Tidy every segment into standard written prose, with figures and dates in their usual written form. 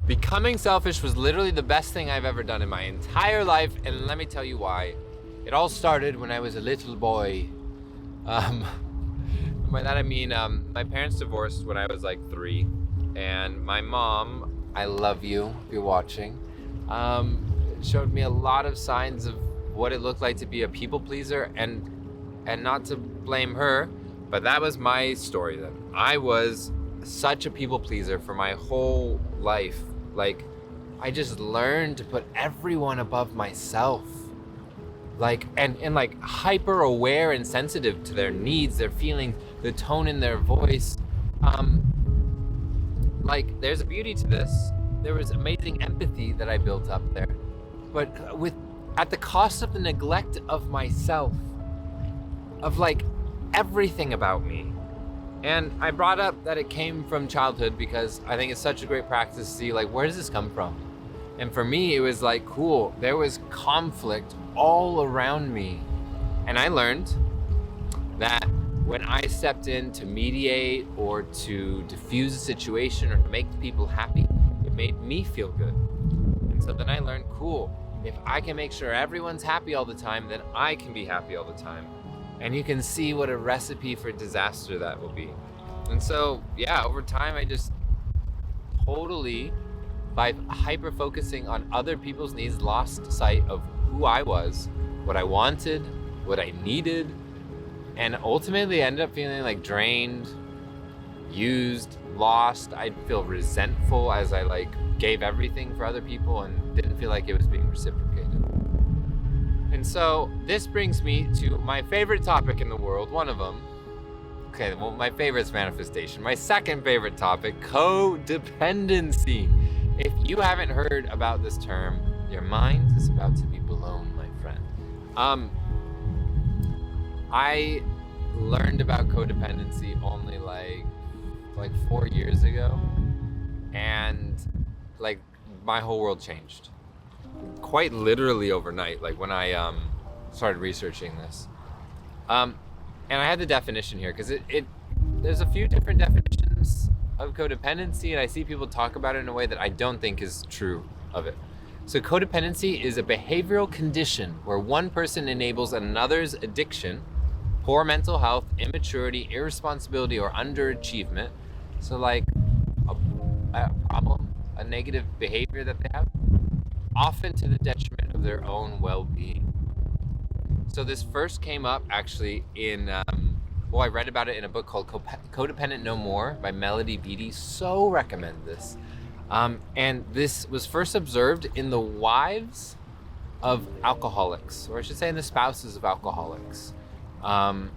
Becoming selfish was literally the best thing I've ever done in my entire life, and let me tell you why. It all started when I was a little boy. By that I mean, my parents divorced when I was like 3, and my mom, I love you if you're watching, showed me a lot of signs of what it looked like to be a people pleaser, and not to blame her, but that was my story then. I was such a people pleaser for my whole life. Like, I just learned to put everyone above myself. Like, and like hyper aware and sensitive to their needs, their feelings, the tone in their voice. Like, there's a beauty to this. There was amazing empathy that I built up there, but at the cost of the neglect of myself, of like everything about me. And I brought up that it came from childhood because I think it's such a great practice to see, like, where does this come from? And for me, it was like, cool, there was conflict all around me. And I learned that when I stepped in to mediate or to diffuse a situation or to make people happy, it made me feel good. And so then I learned, cool, if I can make sure everyone's happy all the time, then I can be happy all the time. And you can see what a recipe for disaster that will be. And so, yeah, over time, I just totally, by hyper focusing on other people's needs, lost sight of who I was, what I wanted, what I needed, and ultimately ended up feeling like drained, used, lost. I'd feel resentful as I like gave everything for other people and didn't feel like it was being reciprocated. And so this brings me to my favorite topic in the world, one of them. Okay, well, my favorite is manifestation. My second favorite topic, codependency. If you haven't heard about this term, your mind is about to be blown, my friend. I learned about codependency only like 4 years ago, and like my whole world changed. Quite literally overnight, like when I started researching this. And I had the definition here because there's a few different definitions of codependency, and I see people talk about it in a way that I don't think is true of it. So codependency is a behavioral condition where one person enables another's addiction, poor mental health, immaturity, irresponsibility, or underachievement. So like a problem, a negative behavior that they have, often to the detriment of their own well-being. So this first came up actually in, I read about it in a book called Codependent No More by Melody Beattie. So recommend this. And this was first observed in the wives of alcoholics, or I should say in the spouses of alcoholics. And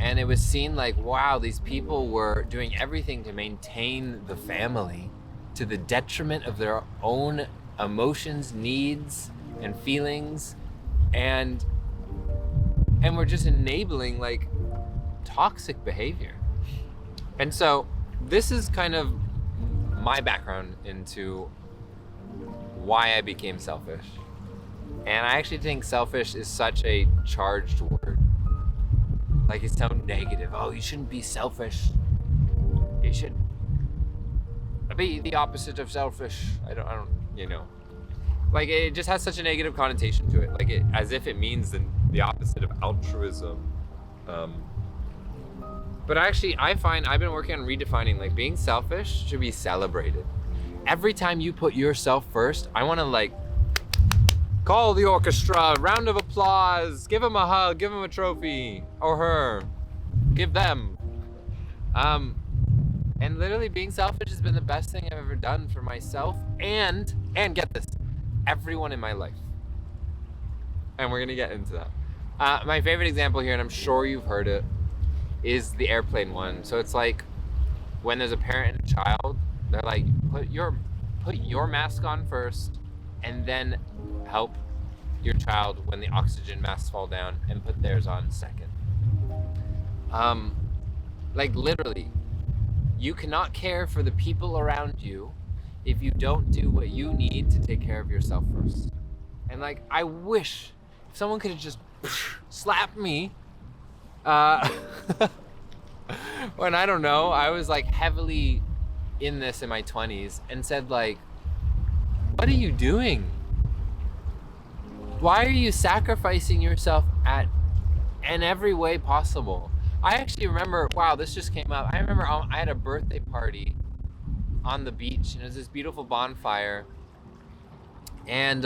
it was seen like, wow, these people were doing everything to maintain the family to the detriment of their own emotions, needs, and feelings, and we're just enabling like toxic behavior. And so this is kind of my background into why I became selfish. And I actually think selfish is such a charged word. Like, it's so negative. Oh, you shouldn't be selfish. You should be the opposite of selfish. I don't, like, it just has such a negative connotation to it, like it, as if it means the opposite of altruism. But actually, I find I've been working on redefining, like, being selfish should be celebrated. Every time you put yourself first, I want to like call the orchestra, round of applause, give them a hug, give them a trophy, or her, give them. And literally being selfish has been the best thing I've ever done for myself and get this, everyone in my life. And we're gonna get into that. My favorite example here, and I'm sure you've heard it, is the airplane one. So it's like when there's a parent and a child, they're like, put your mask on first, and then help your child when the oxygen masks fall down, and put theirs on second. Like literally, you cannot care for the people around you if you don't do what you need to take care of yourself first. And like, I wish someone could have just slapped me when, I don't know, I was like heavily in my 20s and said like, what are you doing? Why are you sacrificing yourself in every way possible? I actually remember, wow, this just came up. I remember I had a birthday party on the beach, and it was this beautiful bonfire, and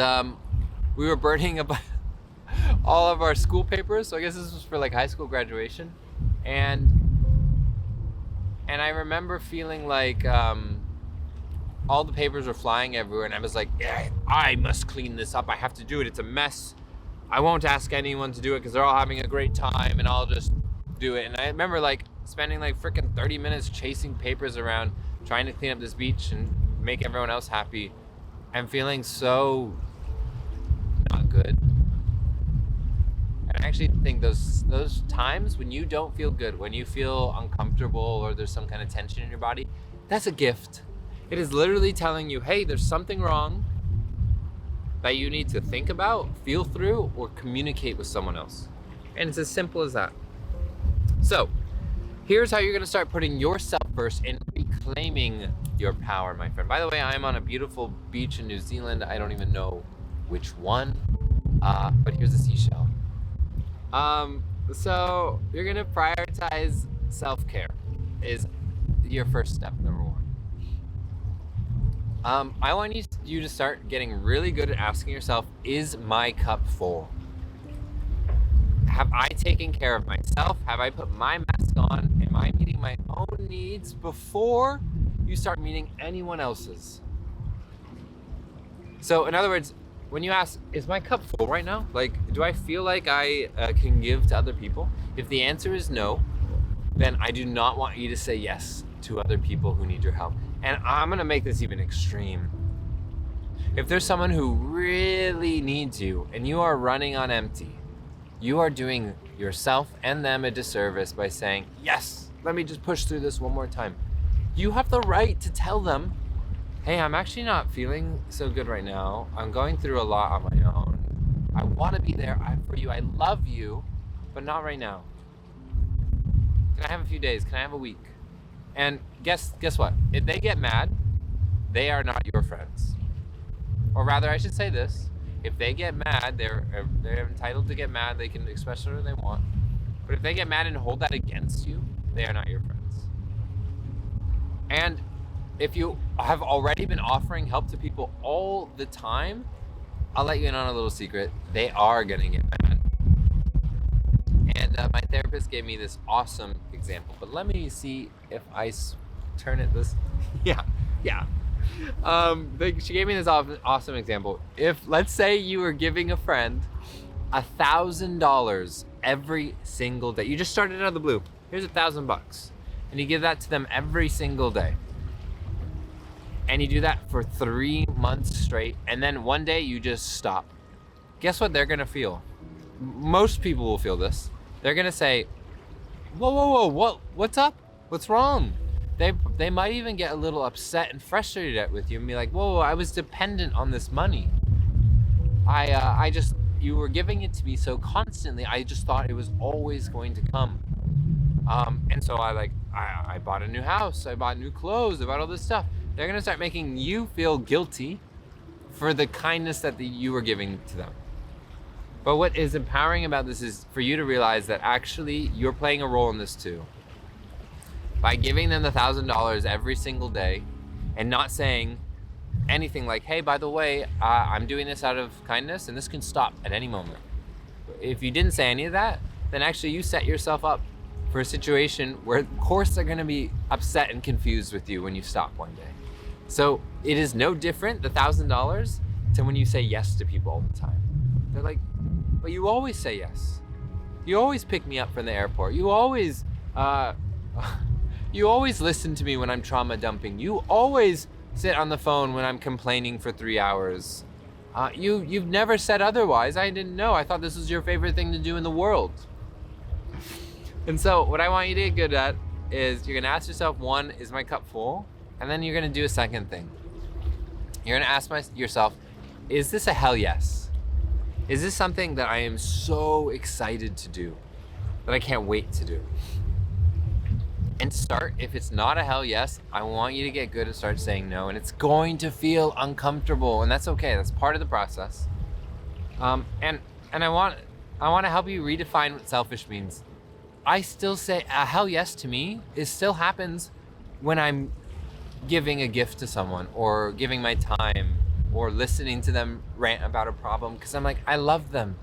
we were burning all of our school papers. So I guess this was for like high school graduation, and I remember feeling like all the papers were flying everywhere, and I was like, yeah, I must clean this up. I have to do it. It's a mess. I won't ask anyone to do it because they're all having a great time, and I'll just do it. And I remember like spending like freaking 30 minutes chasing papers around, trying to clean up this beach and make everyone else happy, and feeling so not good. And I actually think those times when you don't feel good, when you feel uncomfortable or there's some kind of tension in your body, that's a gift. It is literally telling you, hey, there's something wrong that you need to think about, feel through, or communicate with someone else. And it's as simple as that. So here's how you're gonna start putting yourself first and reclaiming your power, my friend. By the way, I'm on a beautiful beach in New Zealand. I don't even know which one, but here's a seashell. So you're gonna prioritize self-care is your first step, number one. I want you to start getting really good at asking yourself, is my cup full? Have I taken care of myself? Have I put my mask on? Am I meeting my own needs before you start meeting anyone else's? So in other words, when you ask, is my cup full right now? Like, do I feel like I can give to other people? If the answer is no, then I do not want you to say yes to other people who need your help. And I'm gonna make this even extreme. If there's someone who really needs you and you are running on empty, you are doing yourself and them a disservice by saying, yes, let me just push through this one more time. You have the right to tell them, hey, I'm actually not feeling so good right now. I'm going through a lot on my own. I wanna be there for you. I love you, but not right now. Can I have a few days? Can I have a week? And guess what? If they get mad, they are not your friends. Or rather, I should say this. If they get mad, they're entitled to get mad. They can express whatever they want. But if they get mad and hold that against you, they are not your friends. And if you have already been offering help to people all the time, I'll let you in on a little secret. They are gonna get mad. And my therapist gave me this awesome example, but let me see if I turn it this, yeah. She gave me this awesome example. If, let's say you were giving a friend $1,000 every single day. You just started out of the blue. Here's $1,000, and you give that to them every single day. And you do that for 3 months straight, and then one day you just stop. Guess what they're gonna feel? Most people will feel this. They're gonna say, whoa, what's up? What's wrong? They might even get a little upset and frustrated with you and be like, whoa, I was dependent on this money. You were giving it to me so constantly, I just thought it was always going to come. And so I bought a new house, I bought new clothes, I bought all this stuff. They're gonna start making you feel guilty for the kindness that you were giving to them. But what is empowering about this is for you to realize that actually you're playing a role in this too. By giving them the $1,000 every single day and not saying anything like, hey, by the way, I'm doing this out of kindness and this can stop at any moment. If you didn't say any of that, then actually you set yourself up for a situation where of course they're gonna be upset and confused with you when you stop one day. So it is no different, the $1,000, to when you say yes to people all the time. They're like, but you always say yes. You always pick me up from the airport. You always listen to me when I'm trauma dumping. You always sit on the phone when I'm complaining for 3 hours. You've never said otherwise. I didn't know. I thought this was your favorite thing to do in the world. And so what I want you to get good at is you're gonna ask yourself, one, is my cup full? And then you're gonna do a second thing. You're gonna ask yourself, is this a hell yes? Is this something that I am so excited to do, that I can't wait to do? And start, if it's not a hell yes, I want you to get good at start saying no. And it's going to feel uncomfortable, and that's okay. That's part of the process. And I want to help you redefine what selfish means. I still say a hell yes to me still happens when I'm giving a gift to someone, or giving my time, or listening to them rant about a problem, because I'm like, I love them.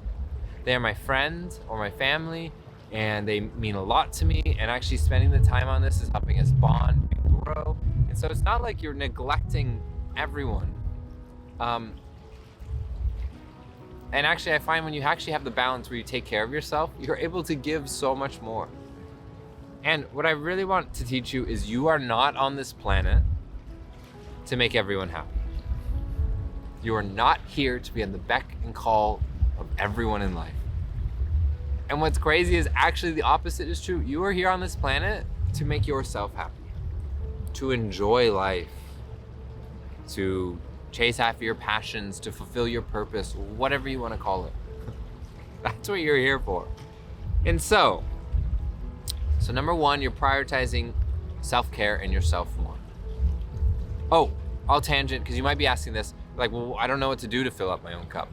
They are my friend or my family, and they mean a lot to me, and actually spending the time on this is helping us bond and grow. And so it's not like you're neglecting everyone. And actually, I find when you actually have the balance where you take care of yourself, you're able to give so much more. And what I really want to teach you is you are not on this planet to make everyone happy. You are not here to be on the beck and call of everyone in life. And what's crazy is actually the opposite is true. You are here on this planet to make yourself happy, to enjoy life, to chase after your passions, to fulfill your purpose, whatever you want to call it. That's what you're here for. And so number one, you're prioritizing self-care and yourself more. Oh, I'll tangent, because you might be asking this, like, well, I don't know what to do to fill up my own cup.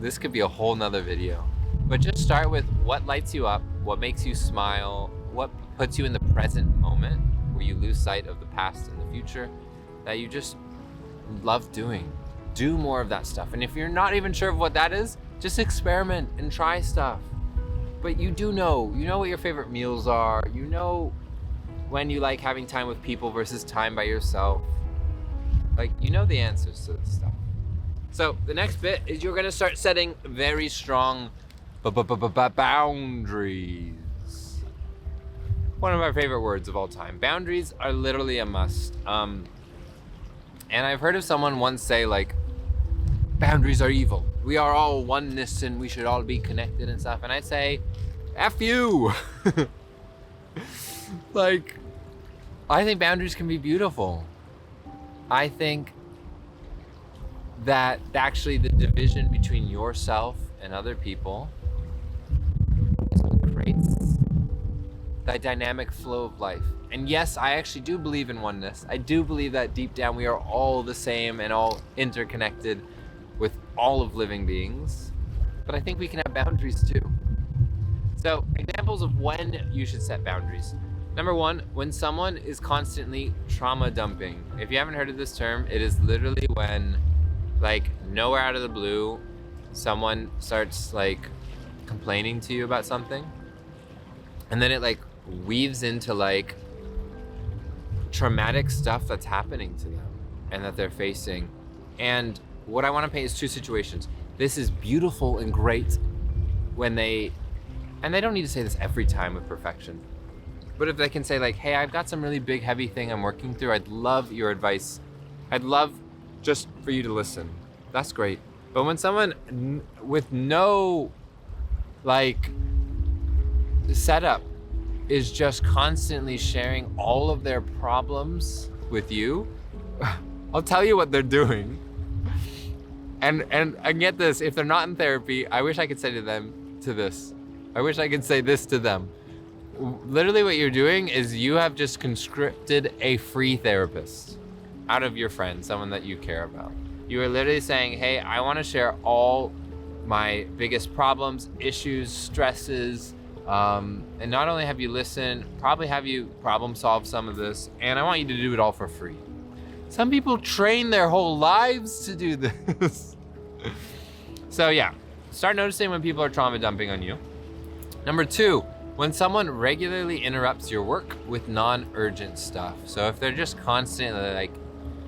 This could be a whole nother video. But just start with what lights you up, what makes you smile, what puts you in the present moment, where you lose sight of the past and the future, that you just love doing. Do more of that stuff. And if you're not even sure of what that is, just experiment and try stuff. But you know what your favorite meals are. You know when you like having time with people versus time by yourself. Like, you know the answers to this stuff. So the next bit is you're gonna start setting very strong boundaries. One of my favorite words of all time. Boundaries are literally a must. And I've heard of someone once say, like, boundaries are evil. We are all oneness and we should all be connected and stuff. And I say, F you. Like, I think boundaries can be beautiful. I think that actually the division between yourself and other people is what creates that dynamic flow of life. And yes, I actually do believe in oneness. I do believe that deep down we are all the same and all interconnected with all of living beings. But I think we can have boundaries too. So, examples of when you should set boundaries. Number one, when someone is constantly trauma dumping. If you haven't heard of this term, it is literally when, like, nowhere out of the blue, someone starts, like, complaining to you about something. And then it, like, weaves into, like, traumatic stuff that's happening to them and that they're facing. And what I want to paint is two situations. This is beautiful and great when and they don't need to say this every time with perfection, but if they can say, like, hey, I've got some really big, heavy thing I'm working through. I'd love your advice. I'd love just for you to listen. That's great. But when someone with no, like, setup is just constantly sharing all of their problems with you, I'll tell you what they're doing. And I get this, if they're not in therapy, I wish I could say this. I wish I could say this to them. Literally what you're doing is you have just conscripted a free therapist out of your friend, someone that you care about. You are literally saying, hey, I want to share all my biggest problems, issues, stresses, and not only have you listen, probably have you problem solve some of this, and I want you to do it all for free. Some people train their whole lives to do this. So yeah, start noticing when people are trauma dumping on you. Number two, when someone regularly interrupts your work with non-urgent stuff. So if they're just constantly like,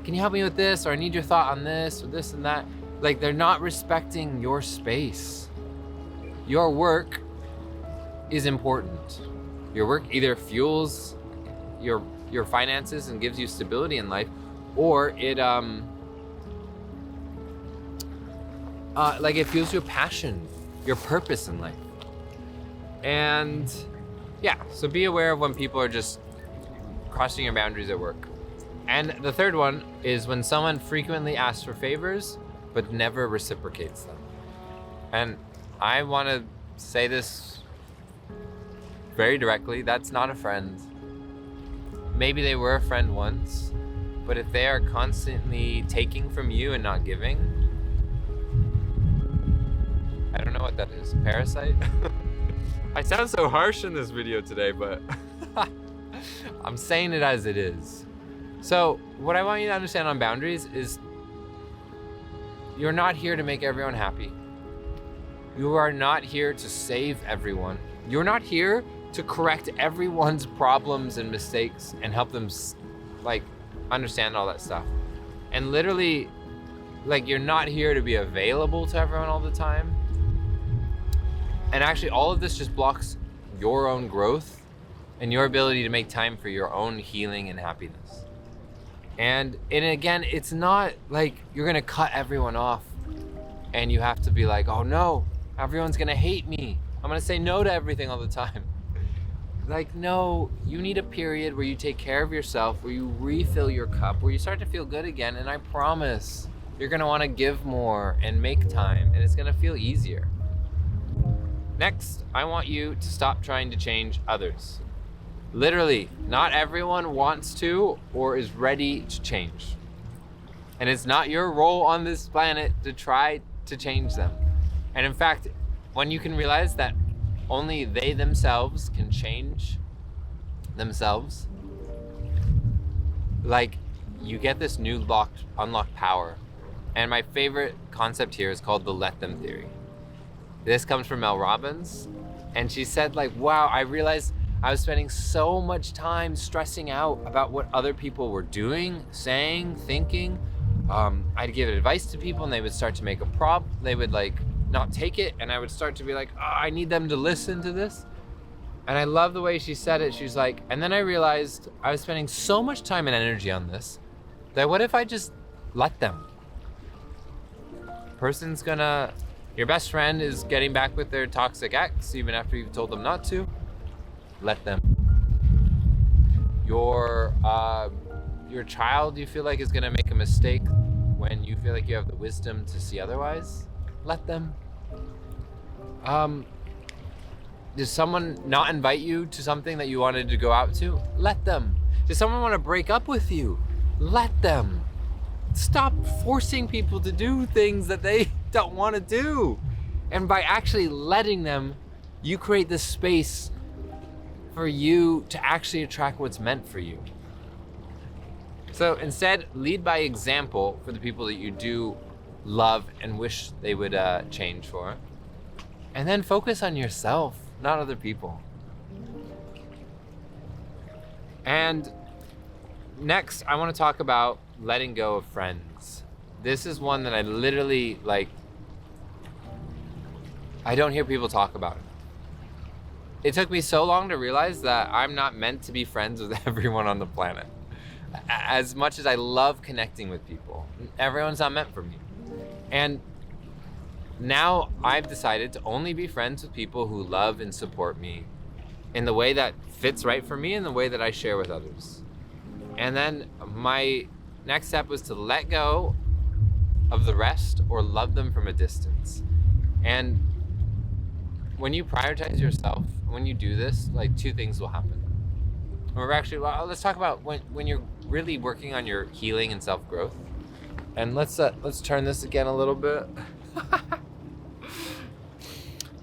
can you help me with this? Or I need your thought on this or this and that. Like, they're not respecting your space. Your work is important. Your work either fuels your finances and gives you stability in life, or it it fuels your passion, your purpose in life. And yeah, so be aware of when people are just crossing your boundaries at work. And the third one is when someone frequently asks for favors but never reciprocates them. And I want to say this very directly, that's not a friend. Maybe they were a friend once, but if they are constantly taking from you and not giving, I don't know what that is. Parasite? I sound so harsh in this video today, but I'm saying it as it is. So what I want you to understand on boundaries is you're not here to make everyone happy. You are not here to save everyone. You're not here to correct everyone's problems and mistakes and help them like understand all that stuff. And literally, like, you're not here to be available to everyone all the time. And actually all of this just blocks your own growth and your ability to make time for your own healing and happiness. And again, it's not like you're gonna cut everyone off and you have to be like, oh no, everyone's gonna hate me. I'm gonna say no to everything all the time. Like, no, you need a period where you take care of yourself, where you refill your cup, where you start to feel good again. And I promise you're gonna wanna give more and make time, and it's gonna feel easier. Next, I want you to stop trying to change others. Literally, not everyone wants to or is ready to change. And it's not your role on this planet to try to change them. And in fact, when you can realize that only they themselves can change themselves, like, you get this new unlocked power. And my favorite concept here is called the let them theory. This comes from Mel Robbins, and she said, like, wow, I realized I was spending so much time stressing out about what other people were doing, saying, thinking. I'd give advice to people and they would start to make a problem. They would like not take it, and I would start to be like, oh, I need them to listen to this. And I love the way she said it. She's like, and then I realized I was spending so much time and energy on this that what if I just let them? Your best friend is getting back with their toxic ex even after you've told them not to. Let them. Your child you feel like is gonna make a mistake when you feel like you have the wisdom to see otherwise. Let them. Does someone not invite you to something that you wanted to go out to? Let them. Does someone want to break up with you? Let them. Stop forcing people to do things that they don't want to do. And by actually letting them, you create this space for you to actually attract what's meant for you. So instead, lead by example for the people that you do love and wish they would change for. And then focus on yourself, not other people. And next, I want to talk about letting go of friends. This is one that I literally, like, I don't hear people talk about it. It took me so long to realize that I'm not meant to be friends with everyone on the planet. As much as I love connecting with people, everyone's not meant for me. And now I've decided to only be friends with people who love and support me in the way that fits right for me and the way that I share with others. And then my next step was to let go of the rest or love them from a distance. And when you prioritize yourself, when you do this, like, two things will happen. Or actually, well, let's talk about when you're really working on your healing and self-growth. And let's turn this again a little bit.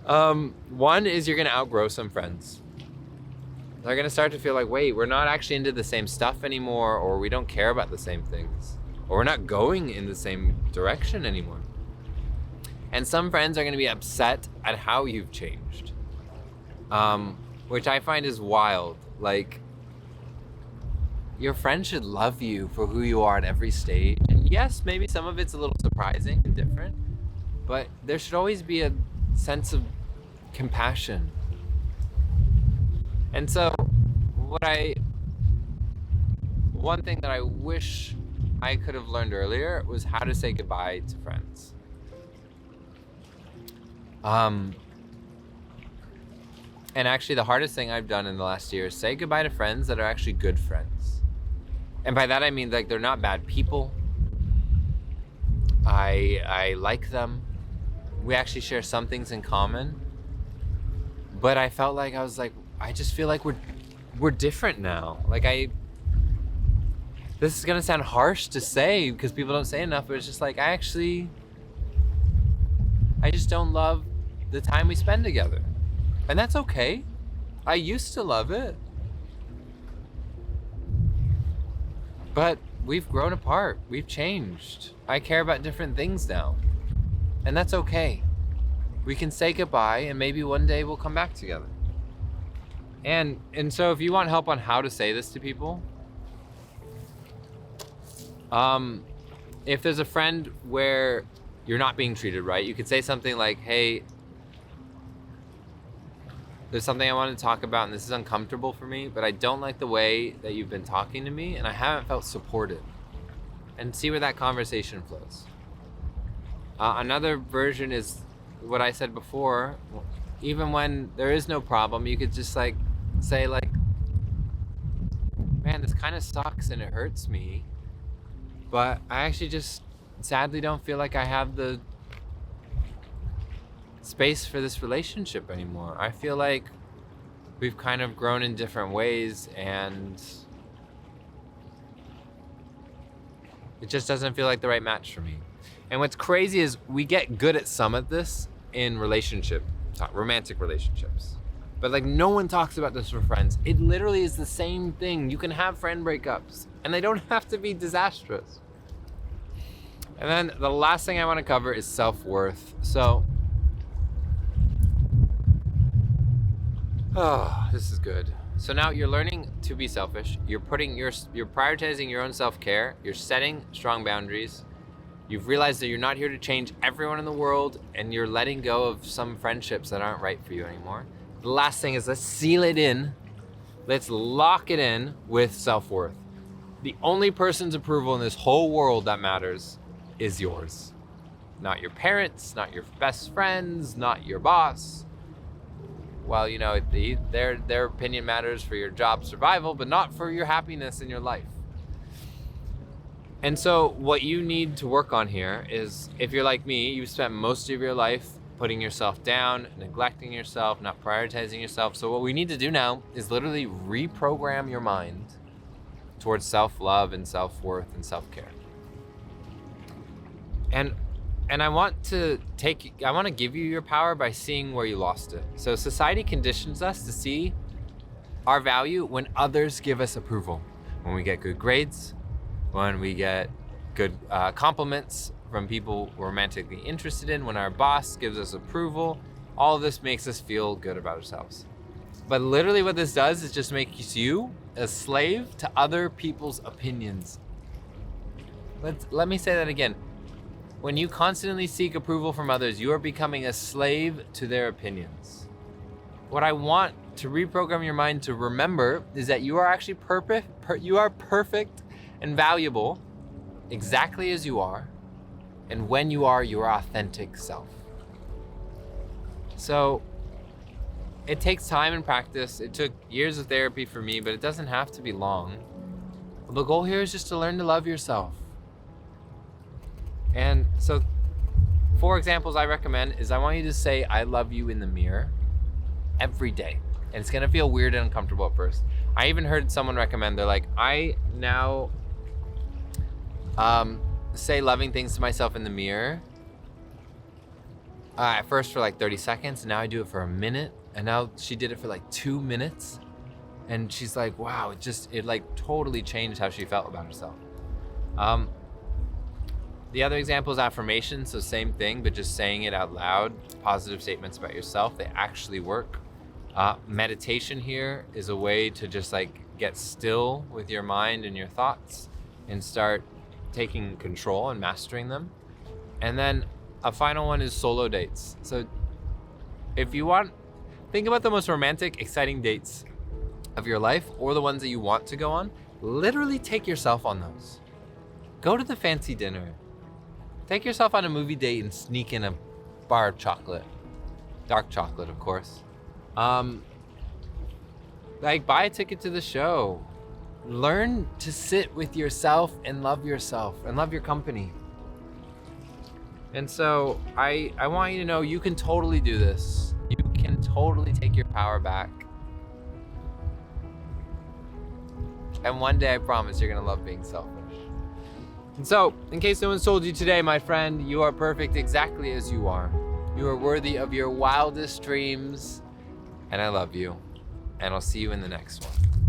One is you're gonna outgrow some friends. They're gonna start to feel like, wait, we're not actually into the same stuff anymore, or we don't care about the same things, or we're not going in the same direction anymore. And some friends are gonna be upset at how you've changed, which I find is wild. Like, your friend should love you for who you are at every stage. And yes, maybe some of it's a little surprising and different, but there should always be a sense of compassion. And so one thing that I wish I could have learned earlier was how to say goodbye to friends. And actually the hardest thing I've done in the last year is say goodbye to friends that are actually good friends. And by that I mean, like, they're not bad people. I like them. We actually share some things in common. But I felt like I I just feel like we're different now. Like this is gonna sound harsh to say because people don't say enough, but it's just like I just don't love the time we spend together. And that's okay. I used to love it. But we've grown apart. We've changed. I care about different things now. And that's okay. We can say goodbye and maybe one day we'll come back together. And so if you want help on how to say this to people, if there's a friend where you're not being treated right, you could say something like, hey, there's something I want to talk about and this is uncomfortable for me, but I don't like the way that you've been talking to me and I haven't felt supported. And see where that conversation flows. Another version is what I said before. Even when there is no problem, you could just like say like, man, this kind of sucks and it hurts me, but I actually just sadly don't feel like I have the space for this relationship anymore. I feel like we've kind of grown in different ways and it just doesn't feel like the right match for me. And what's crazy is we get good at some of this in romantic relationships. But like no one talks about this for friends. It literally is the same thing. You can have friend breakups and they don't have to be disastrous. And then the last thing I want to cover is self-worth. So, this is good. So now you're learning to be selfish. You're prioritizing your own self-care. You're setting strong boundaries. You've realized that you're not here to change everyone in the world, and you're letting go of some friendships that aren't right for you anymore. The last thing is let's seal it in. Let's lock it in with self-worth. The only person's approval in this whole world that matters is yours. Not your parents, not your best friends, not your boss. Well, you know, their opinion matters for your job survival, but not for your happiness in your life. And so what you need to work on here is, if you're like me, you've spent most of your life putting yourself down, neglecting yourself, not prioritizing yourself. So what we need to do now is literally reprogram your mind towards self-love and self-worth and self-care. And I want to give you your power by seeing where you lost it. So society conditions us to see our value when others give us approval. When we get good grades, when we get good compliments from people we're romantically interested in, when our boss gives us approval, all of this makes us feel good about ourselves. But literally what this does is just makes you a slave to other people's opinions. Let me say that again. When you constantly seek approval from others, you are becoming a slave to their opinions. What I want to reprogram your mind to remember is that you are actually you are perfect and valuable exactly as you are, and when you are your authentic self. So it takes time and practice. It took years of therapy for me, but it doesn't have to be long. The goal here is just to learn to love yourself. And so 4 examples I recommend is I want you to say, I love you in the mirror every day. And it's gonna feel weird and uncomfortable at first. I even heard someone recommend, they're like, I now say loving things to myself in the mirror. At first for like 30 seconds, and now I do it for a minute. And now she did it for like 2 minutes. And she's like, wow, it like totally changed how she felt about herself. The other example is affirmation, so same thing, but just saying it out loud, positive statements about yourself, they actually work. Meditation here is a way to just like get still with your mind and your thoughts and start taking control and mastering them. And then a final one is solo dates. So if you want, think about the most romantic, exciting dates of your life or the ones that you want to go on. Literally take yourself on those. Go to the fancy dinner. Take yourself on a movie date and sneak in a bar of chocolate. Dark chocolate, of course. Like buy a ticket to the show. Learn to sit with yourself and love your company. And so I want you to know you can totally do this. You can totally take your power back. And one day I promise you're gonna love being selfish. And so, in case no one's told you today, my friend, you are perfect exactly as you are. You are worthy of your wildest dreams, and I love you. And I'll see you in the next one.